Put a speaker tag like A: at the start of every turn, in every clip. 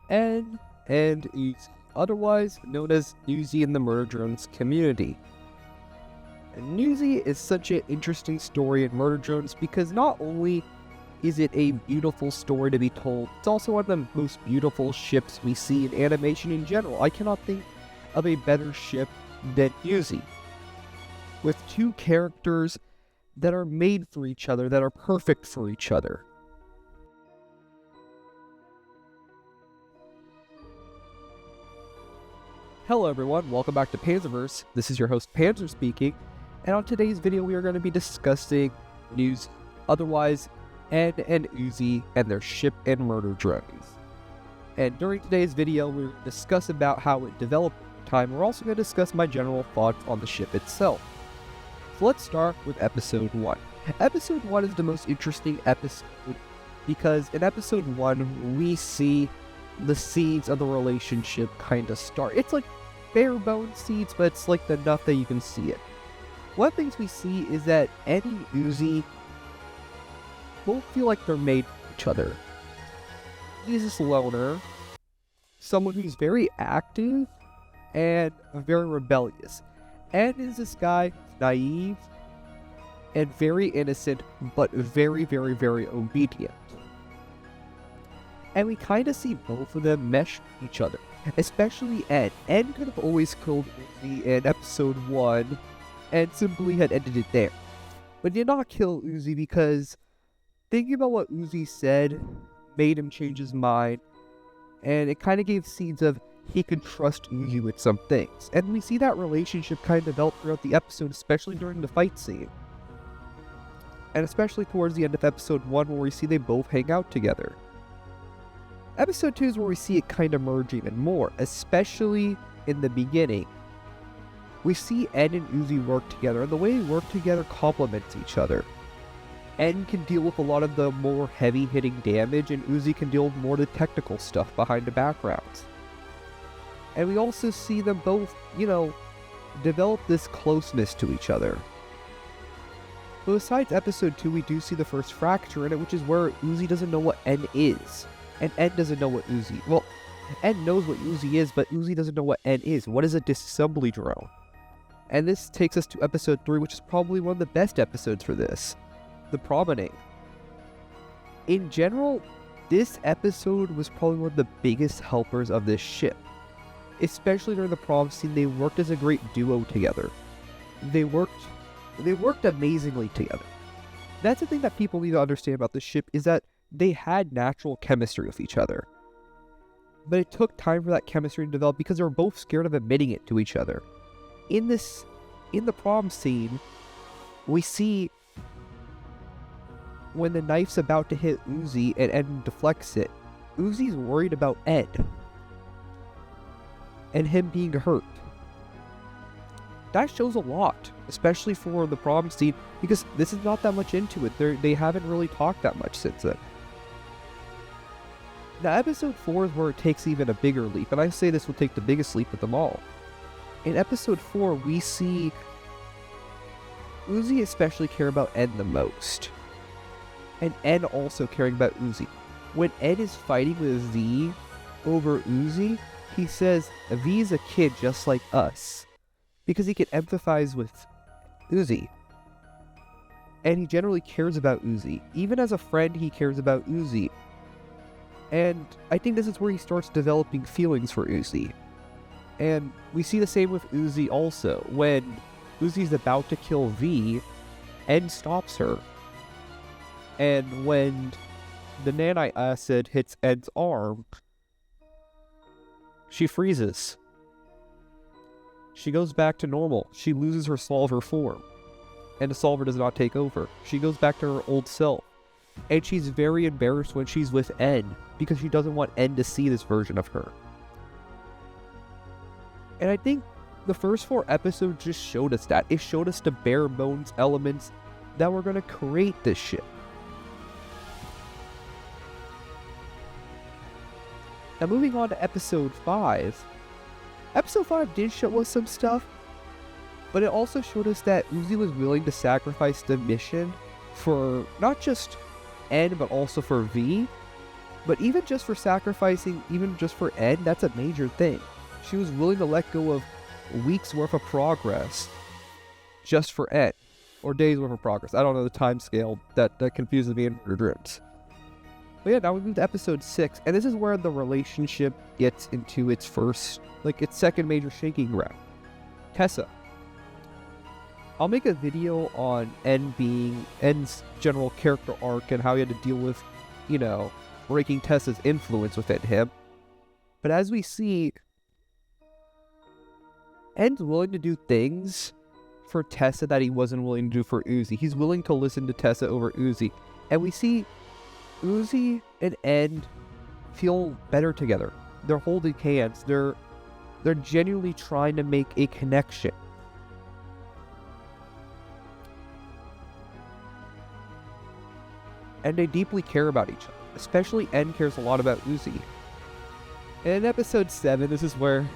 A: N and Uzi, otherwise known as Nuzi in the Murder Drones community. And Nuzi is such an interesting story in Murder Drones because not only is it a beautiful story to be told, it's also one of the most beautiful ships we see in animation in general. I cannot think of a better ship than Nuzi, with two characters that are made for each other, that are perfect for each other. Hello everyone, welcome back to Panzerverse. This is your host Panzer speaking, and on today's video we are going to be discussing Nuzi, otherwise N and Uzi, and their ship and murder drones. And during today's video we'll discuss about how it developed over time. We're also going to discuss my general thoughts on the ship itself. So let's start with episode 1. Episode 1 is the most interesting episode because in episode 1 we see the seeds of the relationship kind of start. It's like bare bones seeds, but it's like enough that you can see it. One of the things we see is that N and Uzi both feel like they're made for each other. He's this loner, someone who's very active and very rebellious. N is this guy who's naive and very innocent, but very obedient. And we kind of see both of them mesh each other, especially N. N could have always killed Uzi in episode 1 and simply had ended it there. But did not kill Uzi because thinking about what Uzi said made him change his mind, and it kind of gave seeds of he could trust Uzi with some things. And we see that relationship kind of develop throughout the episode, especially during the fight scene. And especially towards the end of episode 1 where we see they both hang out together. Episode 2 is where we see it kind of merge even more, especially in the beginning. We see N and Uzi work together, and the way they work together complements each other. N can deal with a lot of the more heavy-hitting damage, and Uzi can deal with more of the technical stuff behind the backgrounds. And we also see them both, develop this closeness to each other. But besides episode 2, we do see the first fracture in it, which is where Uzi doesn't know what N is. And N doesn't know what Uzi... Well, N knows what Uzi is, but Uzi doesn't know what N is. What is a disassembly drone? And this takes us to episode 3, which is probably one of the best episodes for this. The promenade. In general, this episode was probably one of the biggest helpers of this ship. Especially during the prom scene, they worked as a great duo together. They worked amazingly together. That's the thing that people need to understand about this ship, is that they had natural chemistry with each other. But it took time for that chemistry to develop because they were both scared of admitting it to each other. In the prom scene, we see when the knife's about to hit Uzi and Ed deflects it, Uzi's worried about Ed and him being hurt. That shows a lot, especially for the prom scene, because this is not that much into it. They haven't really talked that much since then. Now, episode 4 is where it takes even a bigger leap, and I say this will take the biggest leap of them all. In episode 4, we see Uzi especially care about N the most, and N also caring about Uzi. When N is fighting with V over Uzi, he says V is a kid just like us, because he can empathize with Uzi. And he generally cares about Uzi. Even as a friend, he cares about Uzi. And I think this is where he starts developing feelings for Uzi. And we see the same with Uzi also. When Uzi's about to kill V, N stops her. And when the nani-acid hits N's arm, she freezes. She goes back to normal. She loses her solver form. And the solver does not take over. She goes back to her old self. And she's very embarrassed when she's with N, because she doesn't want N to see this version of her. And I think the first 4 episodes just showed us that. It showed us the bare bones elements that were going to create this ship. Now moving on to episode 5. Episode 5 did show us some stuff, but it also showed us that Uzi was willing to sacrifice the mission for not just N, but also for V. But even just for sacrificing, even just for N, that's a major thing. She was willing to let go of weeks worth of progress just for N, or days worth of progress. I don't know the time scale. That confuses me in dreams. But yeah, now we move to episode 6, and this is where the relationship gets into its second major shaking ground. Tessa. I'll make a video on N's general character arc and how he had to deal with, breaking Tessa's influence within him. But as we see, N's willing to do things for Tessa that he wasn't willing to do for Uzi. He's willing to listen to Tessa over Uzi. And we see Uzi and N feel better together. They're holding hands. They're genuinely trying to make a connection. And they deeply care about each other. Especially N cares a lot about Uzi. And in episode 7, this is where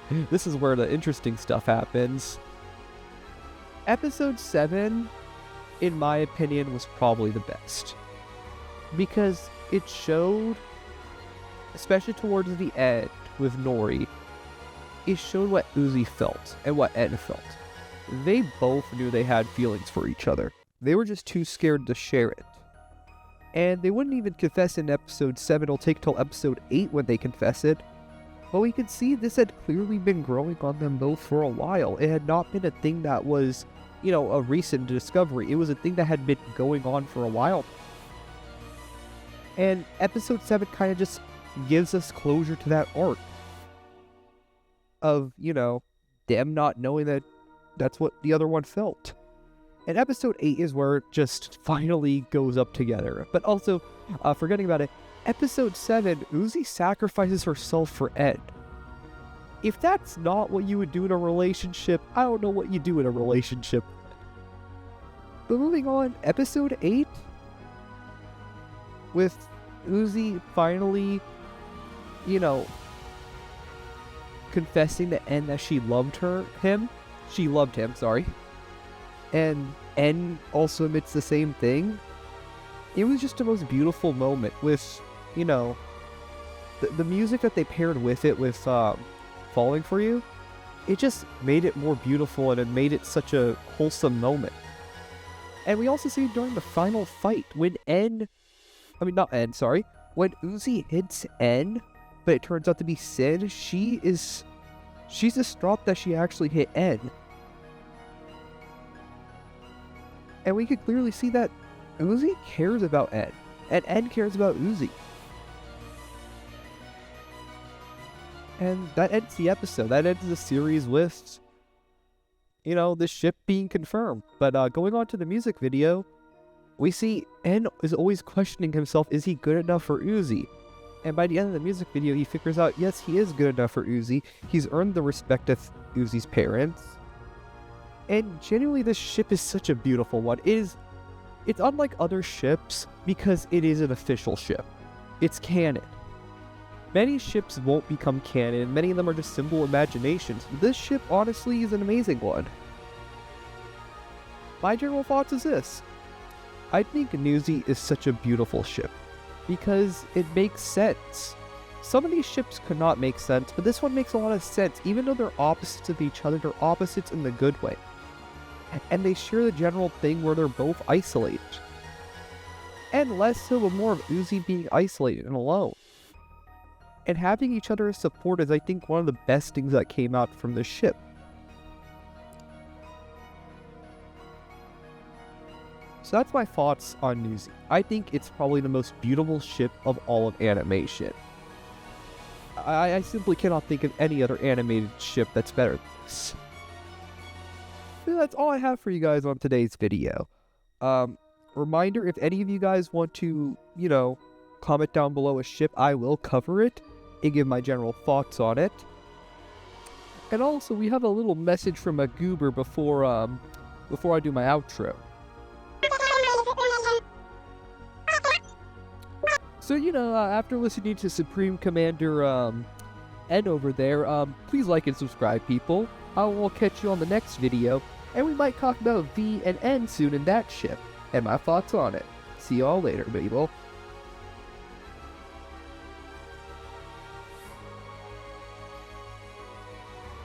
A: the interesting stuff happens. Episode 7, in my opinion, was probably the best. Because it showed, especially towards the end with Nori, it showed what Uzi felt and what N felt. They both knew they had feelings for each other. They were just too scared to share it. And they wouldn't even confess in episode 7, it'll take till episode 8 when they confess it. But we could see this had clearly been growing on them both for a while. It had not been a thing that was, a recent discovery. It was a thing that had been going on for a while. And episode 7 kind of just gives us closure to that arc. Of, them not knowing that that's what the other one felt. And episode 8 is where it just finally goes up together. But also, forgetting about it, episode 7, Uzi sacrifices herself for Ed. If that's not what you would do in a relationship, I don't know what you do in a relationship. But moving on, episode 8, with Uzi finally, confessing to N that she loved him. She loved him, sorry. And N also admits the same thing. It was just the most beautiful moment with, the music that they paired with it with Falling For You. It just made it more beautiful and it made it such a wholesome moment. And we also see during the final fight when when Uzi hits N, but it turns out to be Sin, she's distraught that she actually hit N. And we could clearly see that Uzi cares about N, and N cares about Uzi. And that ends the episode. That ends the series with, the ship being confirmed. But going on to the music video, we see N is always questioning himself, is he good enough for Uzi? And by the end of the music video, he figures out, yes, he is good enough for Uzi. He's earned the respect of Uzi's parents. And genuinely, this ship is such a beautiful one. It's unlike other ships because it is an official ship. It's canon. Many ships won't become canon. Many of them are just simple imaginations. This ship, honestly, is an amazing one. My general thoughts is this. I think Nuzi is such a beautiful ship because it makes sense. Some of these ships could not make sense, but this one makes a lot of sense. Even though they're opposites of each other, they're opposites in the good way. And they share the general thing where they're both isolated. And less so, but more of Uzi being isolated and alone. And having each other as support is, I think, one of the best things that came out from this ship. So that's my thoughts on Nuzi. I think it's probably the most beautiful ship of all of animation. I simply cannot think of any other animated ship that's better than this. So that's all I have for you guys on today's video. Reminder, if any of you guys want to, comment down below a ship, I will cover it and give my general thoughts on it. And also, we have a little message from a goober before I do my outro. So, after listening to Supreme Commander N over there, please like and subscribe, people. I will catch you on the next video, and we might talk about V and N soon in that ship, and my thoughts on it. See y'all later, people.